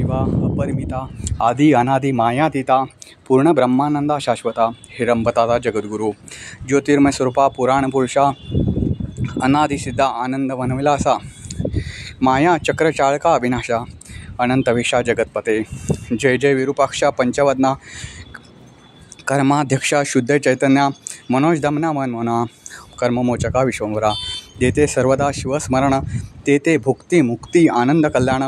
सदाशिवा अपरिमिता आदि अनादि मायातीता पूर्ण ब्रह्मानंदा शाश्वता हिरंबताता जगद्गुरु ज्योतिर्मय स्वरूपा पुराण पुरुषा अनादिसिद्धा आनंद वनविलासा माया चक्रचाळका अविनाशा अनंतविशा जगतपते जय जय विरूपाक्षा पंचवदना कर्माध्यक्षा शुद्ध चैतन्या मनोजदमना मनमोना कर्ममोचका विश्वंभरा जेते सर्वदा शिवस्मरण तेते भुक्ती मुक्ती आनंद कल्याण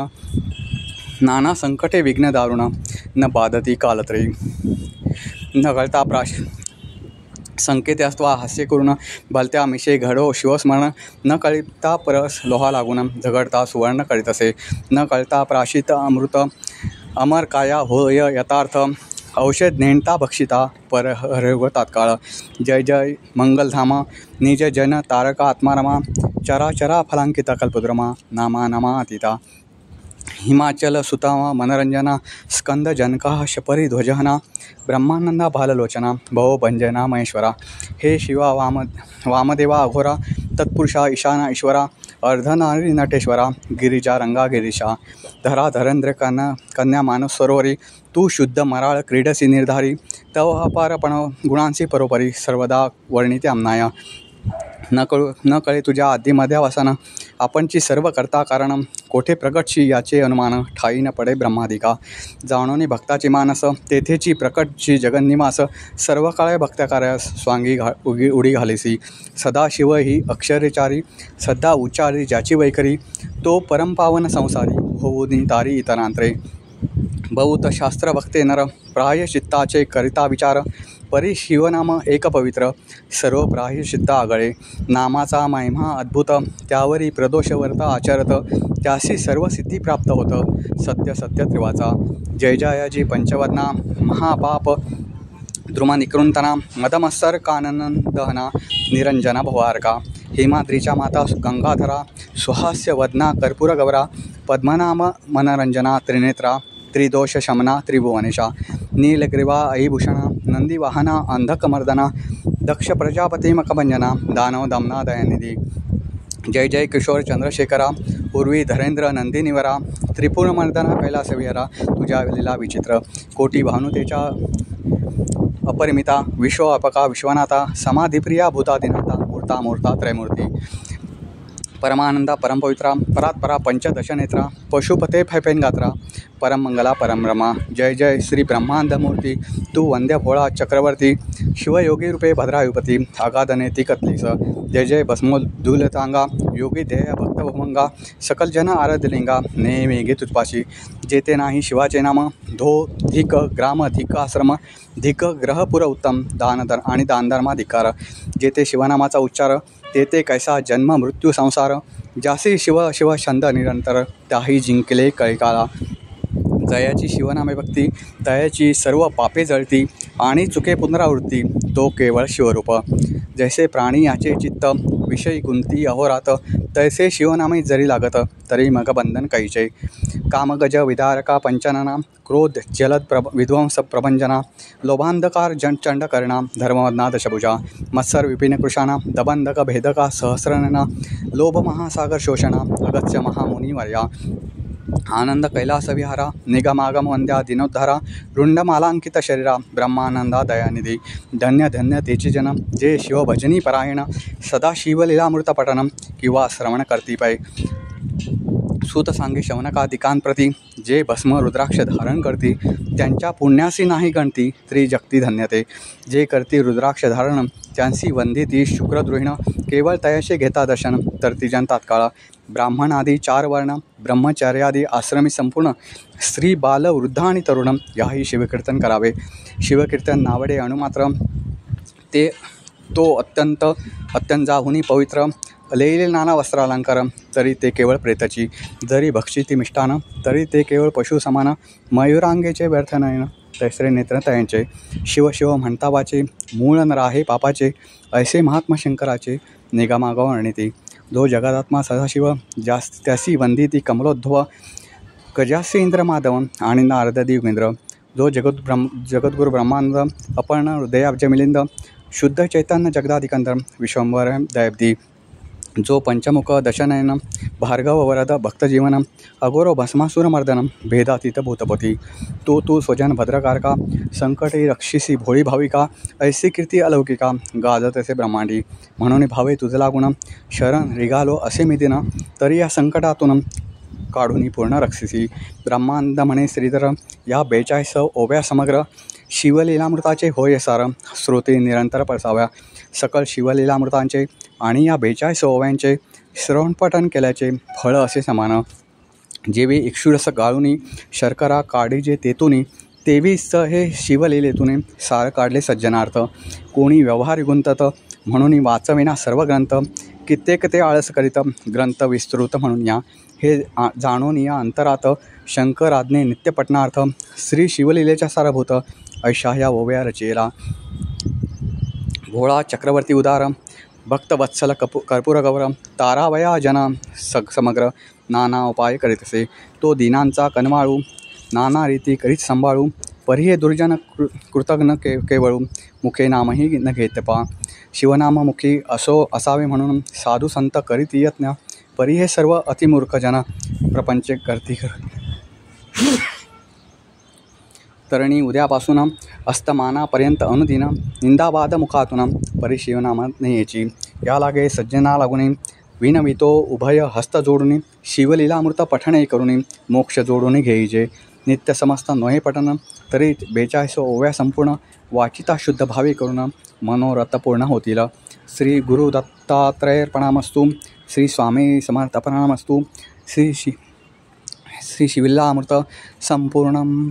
नाना संकटे विघ्न दारुण न बाधती कालत्रयी न कळता संकेते अस्त्वा हास्य करून भलत्या मिशे घडो शिवस्मरण न कळता परस लोहा लागून झगडता सुवर्ण कळीतसे न कळता प्राशित अमृत अमर काया होय यथार्थ औषध नेणता भक्षिता पर हरव तात्काळ जय जय मंगलधामा निज जन तारका आत्मारमा चराचरा फलांकिता कल्पद्रमा नामा नमा अतीता हिमाचल सुतामा मनरंजना स्कंद जनका शपरी ध्वजहना ब्रह्मानंदा भाललोचना भवो भंजना महेश्वरा हे शिवा वामदेवा अघोरा तत्पुरुषा ईशाना ईश्वरा अर्धनारी नटेश्वरा गिरिजा रंगा गिरीशा धरा धरेंद्र कन्या मानस सरोवरी तू शुद्ध मराळ क्रीडसी निर्धारी तव अपारपण गुणांसी परोपरी सर्वदा वर्णिते आमनाया न कळे तुझ्या आदिमध्या वासना आपणची सर्व करता कारण कोठे प्रकटशी याचे अनुमान ठाई न पडे ब्रह्मादिका जाणोनी भक्ताची मानस तेथेची प्रकटची जगन्निवास सर्व काळे भक्त्याकार्यास स्वांगी उडी घालीसी सदाशिव ही अक्षरेचारी सदा उच्चारी ज्याची वैखरी तो परमपावन संसारी होऊनी तारी इतरांतरे बहुत शास्त्र भक्ते नर प्रायश्चित्ताचे करिता विचार परी शिवनाम एक पवित्र सर्व प्रायश्चित्ता आगळे नामाचा महिमा अद्भुत त्यावरी प्रदोषवर्त आचरत त्यासी सर्व सिद्धी प्राप्त होत सत्य सत्य त्रिवाचा जय जयाजी पंचवदना महापाप द्रुम निकृंतना मदमत्सर काननदहना निरंजना भवारका हेमाद्रीच्या माता गंगाधरा सुहास्य वदना कर्पूर गौरा पद्मनाम मनरंजना त्रिनेत्रा त्रिदोष शमना त्रिभुवनेशा नीलग्रीवा अयीभूषणा नंदीवाहना अंधकमर्दना दक्ष प्रजापती मकभंजना दानव दमना दयानिधी जय जय किशोर चंद्रशेखरा पूर्वी धरेंद्र नंदिनीवरा त्रिपुरमर्दना कैलासविहरा तुझ्या लीला विचित्र कोटी भानुतेच्या अपरिमिता विश्वव्यापका विश्वनाथा समाधिप्रिया भूतादिनाथा मूर्ता मूर्ता त्रयमूर्ती परमानंदा परमपवित्रा परात्परा पंचदशनेत्रा पशुपते फैफेन गात्रा परममंगला परमरमा जय जय श्री ब्रह्मांडमूर्ती तू वंद्य भोळा चक्रवर्ती शिवयोगी रूपे भद्रायुपती आगाधनेती कतलीस जय जय भस्मोद्धूलतांगा योगी ध्येय भक्तभुमंगा सकल जन आराध्यलिंगा नेहमी गे तुझपाशी जेते नाही शिवाचे नाम धो धिक ग्राम धिक आश्रम धिक ग्रहपुर उत्तम दानधर आणि दानधर्माधिकार जेते शिवनामाचा उच्चार तेते कैसा जन्म मृत्यू संसार जासी शिव शिव छंद निरंतर त्याही जिंकले कळकाळा जयाची शिवनामे भक्ती तयाची सर्व पापे जळती आणि चुके पुनरावृत्ती तो केवळ शिवरूप जैसे प्राणी याचे चित्त विषयी गुंती अहोरात तैसे शिवनामे जरी लागत तरी मग बंधन कैचे कामगज विदारका पंचनना क्रोध जलद विध्वंस प्रभंजना लोभांधकार चंडकर्णा धर्मवदना दशभुजा मत्सर विपिन कृशाना दबंधक भेदका सहस्रनना लोभ महासागर शोषणा अगत्य महामुनिवर्या आनंद कैलासविहारा निगमागम वंद्या दिनोद्धारा रुंडमालांकित शरीरा ब्रह्मानंदा दयानिधी धन्य धन्य तेची जन जे शिवभजनी परायण सदा शिवलीलामृत पठनम किंवा श्रवण करती पाय सूत सांगे शवनकादिकांप्रती जे भस्म रुद्राक्ष धारण करती त्यांच्या पुण्यासी नाही गणती त्रिजगती धन्यते जे करती रुद्राक्ष धारण त्यांसी वंदिती शुक्रद्रोहिण केवळ तयाशे घेता दर्शन तरतिजन तात्काळ ब्राह्मण आदी 4 वर्ण ब्रह्मचार्यादी आश्रमी संपूर्ण स्त्री बाल वृद्ध आणि तरुण याही शिवकीर्तन करावे शिवकीर्तन नावडे अणुमात्र ते तो अत्यंजाहुनी पवित्र लैले नाना वस्त्रालंकार तरी ते केवळ प्रेताची जरी भक्षिती मिष्टान तरी ते केवळ पशु समान मयुरांगेचे व्यर्थ नयन तैसरे नेत्र तयांचे शिव शिव म्हणता वाचे मूळ नराहे पापाचे ऐसे महात्मा शंकराचे निगमागव वर्णिती जो जगदात्मा सदाशिव त्यासी वंदिती कमलोद्भव गजासी इंद्र माधव आणि नारददी योगेंद्र जो जगद्गुरु ब्रह्मानंद अपर्ण हृदयाब्ज मिलिंद शुद्ध चैतन्य जगदाधिकंदर विश्वंभर दयाब्दी जो पंचमुख दशनयन भार्गव वरद भक्तजीवन अघोर भस्मासुरमर्दन भेदातीत भूतपती तो तू स्वजन भद्रकारका संकटे रक्षिसी भोळी भाविका ऐसी कीर्ती अलौकिका गाजतसे ब्रह्मांडी म्हणून भावे तुझला गुण शरण रिगालो असे मी दिन तरी या संकटातून काढून पूर्ण रक्षिसी ब्रह्मानंद म्हणे श्रीधर या 42 ओव्या समग्र शिवलीलामृताचे होय सार श्रोते निरंतर पळसाव्या सकल शिवलीलामृतांचे आणि या 42 ओव्यांचे श्रवणपठन केल्याचे फळ असे समान जेवे इक्षुरस गाळुनी शर्करा काढीजे तेतुनी तेवीस हे शिवलीलेतुने सार काढले सज्जनार्थ कोणी व्यवहार गुंतत म्हणून वाचविना सर्व ग्रंथ कित्येक ते आळस करीत ग्रंथ विस्तृत म्हणून या हे जाणून या अंतरात शंकराज्ञे नित्यपटनार्थ श्री शिवलीलेच्या सारभूत ऐशा ह्या ओव्या रचेला भोळा चक्रवर्ती उदार भक्तवत्सल कर्पूरगौर तारावया जना समग्र नाना उपाय करीतसे तो दीनांचा कनवाळू नाना रीती करीत सांभाळू परी हे दुर्जन कृतज्ञ केवळू मुखे नामही न घेतपा शिवनाममुखी असो असावे म्हणून साधू संत करीत यत्न परी हे सर्व अतिमूर्ख जन प्रपंच करती तरणी उद्यापासून अस्तमानापर्यंत अनुदिन निंदावाद मुखातून परिशिवनाम याची या लागे सज्जना लागुनी विनवितो उभय हस्त जोडून शिवलीलामृत पठणे करून मोक्ष जोडून घेईजे नित्य समस्त नोहे पठन तरी 42 ओव्या संपूर्ण वाचिता शुद्ध भावी करून मनोरथ पूर्ण होतील. श्री गुरु दत्तात्रय प्रणामस्तु. श्री स्वामी समर्थ प्रणामस्तु. श्री शिवलीलामृत संपूर्णम.